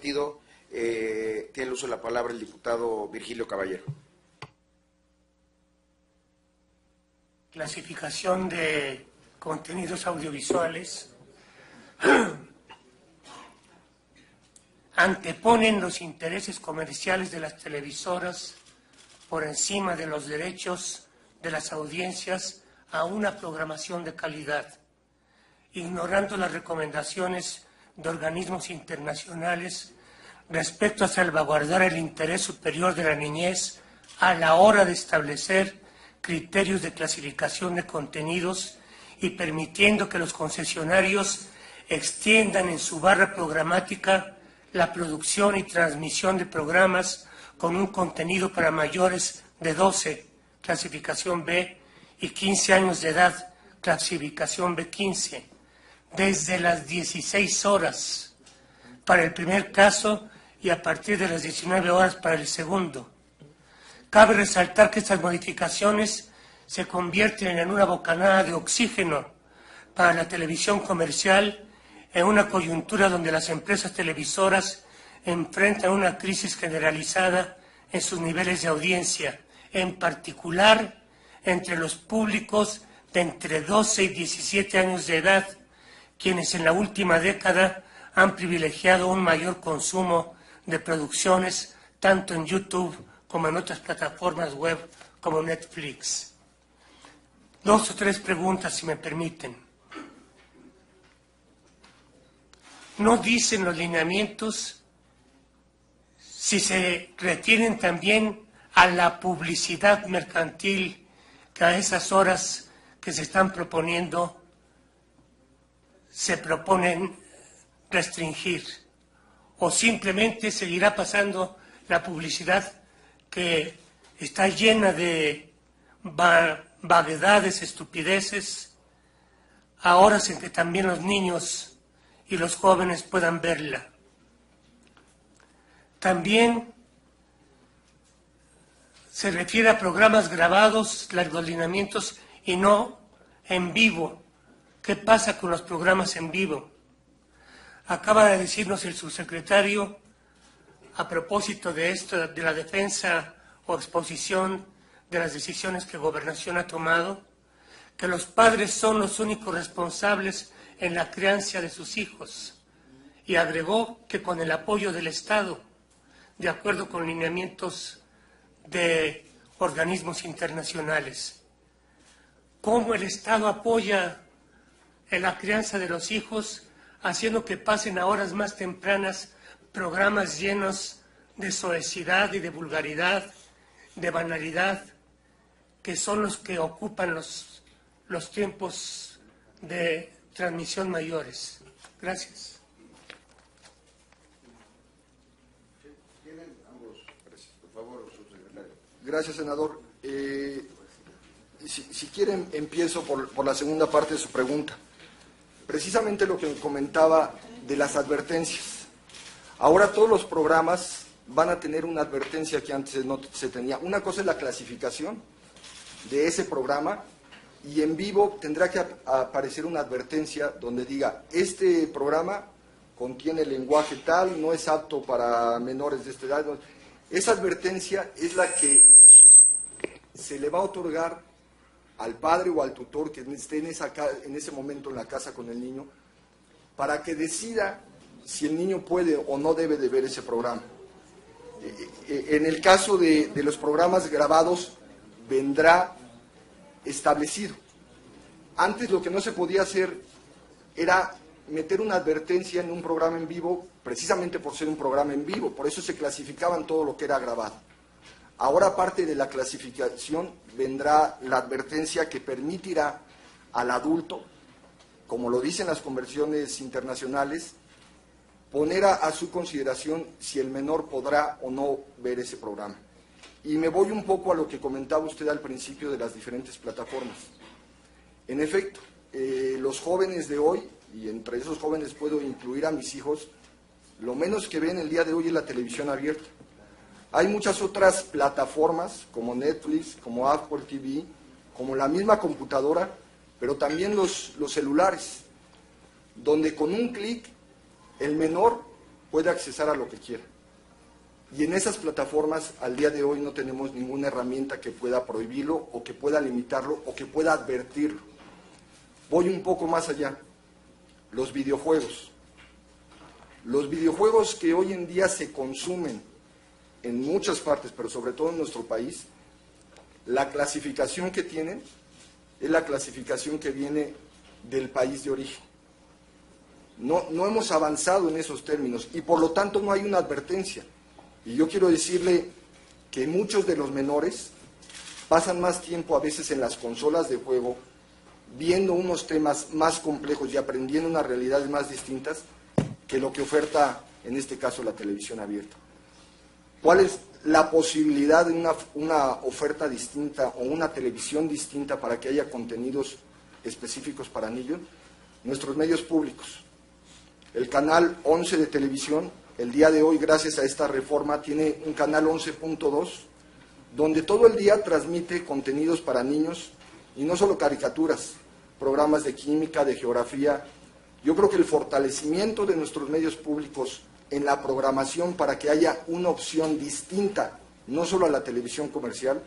partido. Tiene el uso de la palabra el diputado Virgilio Caballero. Clasificación de contenidos audiovisuales anteponen los intereses comerciales de las televisoras por encima de los derechos de las audiencias a una programación de calidad, ignorando las recomendaciones de organismos internacionales respecto a salvaguardar el interés superior de la niñez a la hora de establecer criterios de clasificación de contenidos y permitiendo que los concesionarios extiendan en su barra programática la producción y transmisión de programas con un contenido para mayores de 12, clasificación B, y 15 años de edad, clasificación B15, desde las 16 horas para el primer caso y a partir de las 19 horas para el segundo. Cabe resaltar que estas modificaciones se convierten en una bocanada de oxígeno para la televisión comercial en una coyuntura donde las empresas televisoras enfrentan una crisis generalizada en sus niveles de audiencia, en particular entre los públicos de entre 12 y 17 años de edad, quienes en la última década han privilegiado un mayor consumo de producciones tanto en YouTube como en otras plataformas web como Netflix. 2 o 3 preguntas, si me permiten. ¿No dicen los lineamientos si se retienen también a la publicidad mercantil que a esas horas que se están proponiendo se proponen restringir? ¿O simplemente seguirá pasando la publicidad que está llena de vaguedades, estupideces, a horas en que también los niños y los jóvenes puedan verla? También se refiere a programas grabados, los lineamientos, y no en vivo. ¿Qué pasa con los programas en vivo? Acaba de decirnos el subsecretario, a propósito de esto, de la defensa o exposición de las decisiones que Gobernación ha tomado, que los padres son los únicos responsables en la crianza de sus hijos, y agregó que con el apoyo del Estado, de acuerdo con lineamientos de organismos internacionales. ¿Cómo el Estado apoya en la crianza de los hijos, haciendo que pasen a horas más tempranas programas llenos de soecidad y de vulgaridad, de banalidad, que son los que ocupan los tiempos de transmisión mayores? Gracias. Gracias, senador. Si quieren, empiezo por la segunda parte de su pregunta. Precisamente lo que comentaba de las advertencias. Ahora todos los programas van a tener una advertencia que antes no se tenía. Una cosa es la clasificación de ese programa, y en vivo tendrá que aparecer una advertencia donde diga: este programa contiene lenguaje tal, no es apto para menores de esta edad. Esa advertencia es la que se le va a otorgar al padre o al tutor que esté en ese momento en la casa con el niño, para que decida si el niño puede o no debe de ver ese programa. En el caso de los programas grabados, vendrá establecido. Antes lo que no se podía hacer era meter una advertencia en un programa en vivo, precisamente por ser un programa en vivo, por eso se clasificaban todo lo que era grabado. Ahora, aparte de la clasificación, vendrá la advertencia que permitirá al adulto, como lo dicen las convenciones internacionales, poner a su consideración si el menor podrá o no ver ese programa. Y me voy un poco a lo que comentaba usted al principio de las diferentes plataformas. En efecto, los jóvenes de hoy, y entre esos jóvenes puedo incluir a mis hijos, lo menos que ven el día de hoy es la televisión abierta. Hay muchas otras plataformas como Netflix, como Apple TV, como la misma computadora, pero también los celulares, donde con un clic el menor puede accesar a lo que quiera. Y en esas plataformas, al día de hoy, no tenemos ninguna herramienta que pueda prohibirlo, o que pueda limitarlo, o que pueda advertirlo. Voy un poco más allá. Los videojuegos. Los videojuegos que hoy en día se consumen en muchas partes, pero sobre todo en nuestro país, la clasificación que tienen es la clasificación que viene del país de origen. No hemos avanzado en esos términos y por lo tanto no hay una advertencia. Y yo quiero decirle que muchos de los menores pasan más tiempo a veces en las consolas de juego, viendo unos temas más complejos y aprendiendo unas realidades más distintas que lo que oferta, en este caso, la televisión abierta. ¿Cuál es la posibilidad de una oferta distinta o una televisión distinta para que haya contenidos específicos para niños? Nuestros medios públicos. El canal 11 de televisión, el día de hoy, gracias a esta reforma, tiene un canal 11.2, donde todo el día transmite contenidos para niños, y no solo caricaturas, programas de química, de geografía. Yo creo que el fortalecimiento de nuestros medios públicos en la programación para que haya una opción distinta, no solo a la televisión comercial,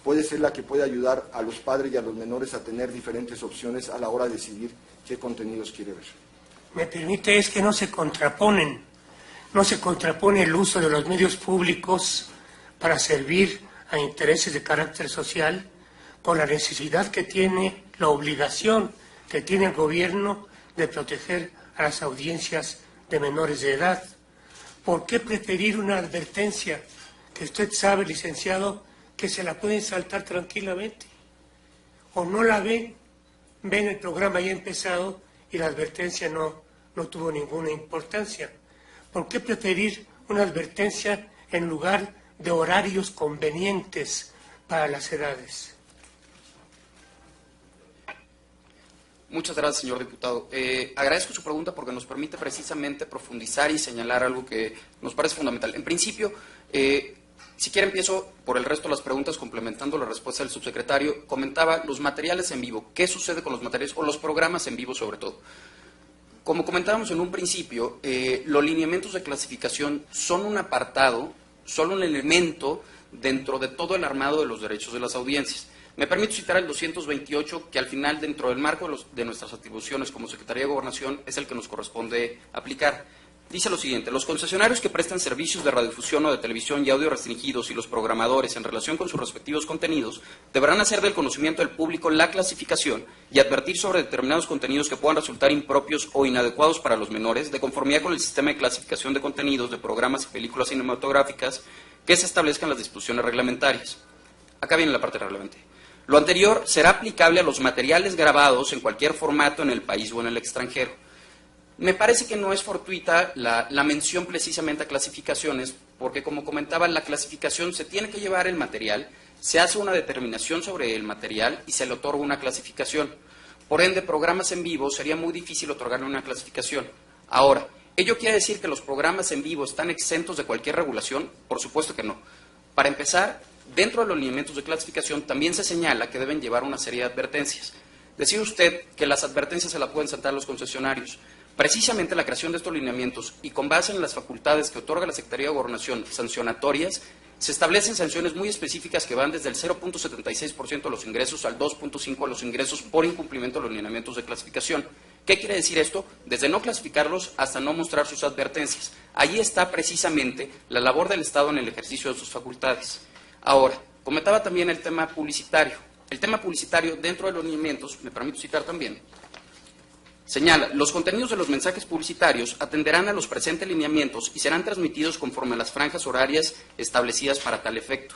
puede ser la que puede ayudar a los padres y a los menores a tener diferentes opciones a la hora de decidir qué contenidos quiere ver. Me permite, es que no se contrapone el uso de los medios públicos para servir a intereses de carácter social con la necesidad que tiene, la obligación que tiene el gobierno de proteger a las audiencias de menores de edad. ¿Por qué preferir una advertencia que usted sabe, licenciado, que se la pueden saltar tranquilamente? ¿O no la ven el programa ya empezado y la advertencia no tuvo ninguna importancia? ¿Por qué preferir una advertencia en lugar de horarios convenientes para las edades? Muchas gracias, señor diputado. Agradezco su pregunta porque nos permite precisamente profundizar y señalar algo que nos parece fundamental. En principio, si quiere empiezo por el resto de las preguntas complementando la respuesta del subsecretario. Comentaba los materiales en vivo. ¿Qué sucede con los materiales o los programas en vivo sobre todo? Como comentábamos en un principio, los lineamientos de clasificación son un apartado, son un elemento dentro de todo el armado de los derechos de las audiencias. Me permito citar el 228, que al final, dentro del marco de nuestras atribuciones como Secretaría de Gobernación, es el que nos corresponde aplicar. Dice lo siguiente: los concesionarios que prestan servicios de radiodifusión o de televisión y audio restringidos y los programadores en relación con sus respectivos contenidos deberán hacer del conocimiento del público la clasificación y advertir sobre determinados contenidos que puedan resultar impropios o inadecuados para los menores, de conformidad con el sistema de clasificación de contenidos de programas y películas cinematográficas que se establezcan las disposiciones reglamentarias. Acá viene la parte reglamentaria. Lo anterior será aplicable a los materiales grabados en cualquier formato en el país o en el extranjero. Me parece que no es fortuita la mención precisamente a clasificaciones, porque como comentaba, la clasificación se tiene que llevar el material, se hace una determinación sobre el material y se le otorga una clasificación. Por ende, programas en vivo sería muy difícil otorgarle una clasificación. Ahora, ¿ello quiere decir que los programas en vivo están exentos de cualquier regulación? Por supuesto que no. Para empezar, dentro de los lineamientos de clasificación también se señala que deben llevar una serie de advertencias. Decía usted que las advertencias se las pueden saltar los concesionarios. Precisamente la creación de estos lineamientos y con base en las facultades que otorga la Secretaría de Gobernación sancionatorias, se establecen sanciones muy específicas que van desde el 0.76% de los ingresos al 2.5% de los ingresos por incumplimiento de los lineamientos de clasificación. ¿Qué quiere decir esto? Desde no clasificarlos hasta no mostrar sus advertencias. Allí está precisamente la labor del Estado en el ejercicio de sus facultades. Ahora, comentaba también el tema publicitario. El tema publicitario dentro de los lineamientos, me permito citar también, señala: los contenidos de los mensajes publicitarios atenderán a los presentes lineamientos y serán transmitidos conforme a las franjas horarias establecidas para tal efecto.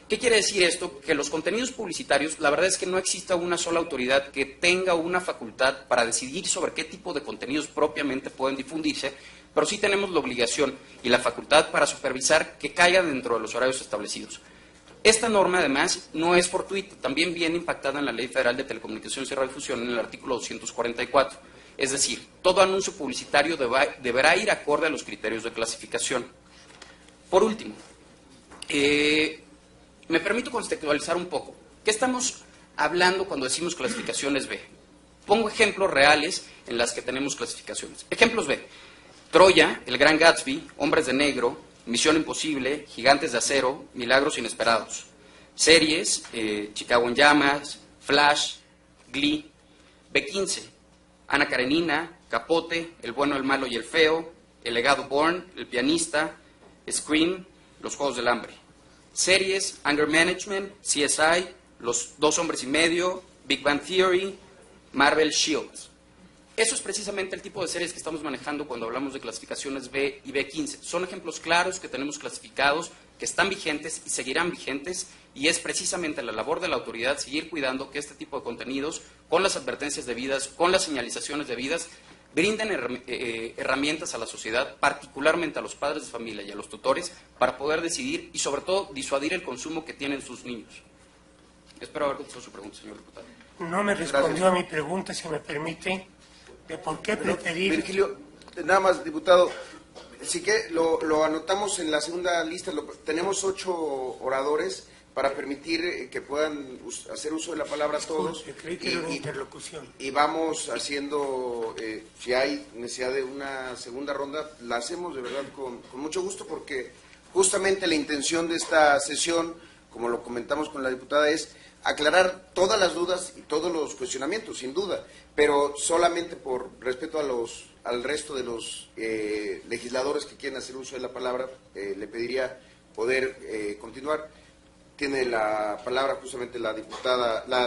¿Qué quiere decir esto? Que los contenidos publicitarios, la verdad es que no exista una sola autoridad que tenga una facultad para decidir sobre qué tipo de contenidos propiamente pueden difundirse, pero sí tenemos la obligación y la facultad para supervisar que caigan dentro de los horarios establecidos. Esta norma, además, no es fortuita, también viene impactada en la Ley Federal de Telecomunicaciones y Radiodifusión en el artículo 244. Es decir, todo anuncio publicitario deberá ir acorde a los criterios de clasificación. Por último, me permito contextualizar un poco. ¿Qué estamos hablando cuando decimos clasificaciones B? Pongo ejemplos reales en las que tenemos clasificaciones. Ejemplos B. Troya, El Gran Gatsby, Hombres de Negro, Misión Imposible, Gigantes de Acero, Milagros Inesperados. Series, Chicago en Llamas, Flash, Glee. B15, Ana Karenina, Capote, El Bueno, el Malo y el Feo, El Legado Bourne, El Pianista, Scream, Los Juegos del Hambre. Series, Anger Management, CSI, Los Dos Hombres y Medio, Big Bang Theory, Marvel Shields. Eso es precisamente el tipo de series que estamos manejando cuando hablamos de clasificaciones B y B15. Son ejemplos claros que tenemos clasificados, que están vigentes y seguirán vigentes, y es precisamente la labor de la autoridad seguir cuidando que este tipo de contenidos, con las advertencias debidas, con las señalizaciones debidas, brinden herramientas a la sociedad, particularmente a los padres de familia y a los tutores, para poder decidir y sobre todo disuadir el consumo que tienen sus niños. Espero haber contestado su pregunta, señor diputado. No me respondió a mi pregunta, si me permite, de por qué preferir... Virgilio, nada más, diputado, sí que lo anotamos en la segunda lista, tenemos 8 oradores para permitir que puedan hacer uso de la palabra todos. Creí que era una interlocución. Y vamos haciendo, si hay necesidad de una segunda ronda, la hacemos de verdad con mucho gusto, porque justamente la intención de esta sesión, como lo comentamos con la diputada, es aclarar todas las dudas y todos los cuestionamientos, sin duda, pero solamente por respeto al resto de los legisladores que quieren hacer uso de la palabra, le pediría poder continuar. Tiene la palabra justamente la diputada, la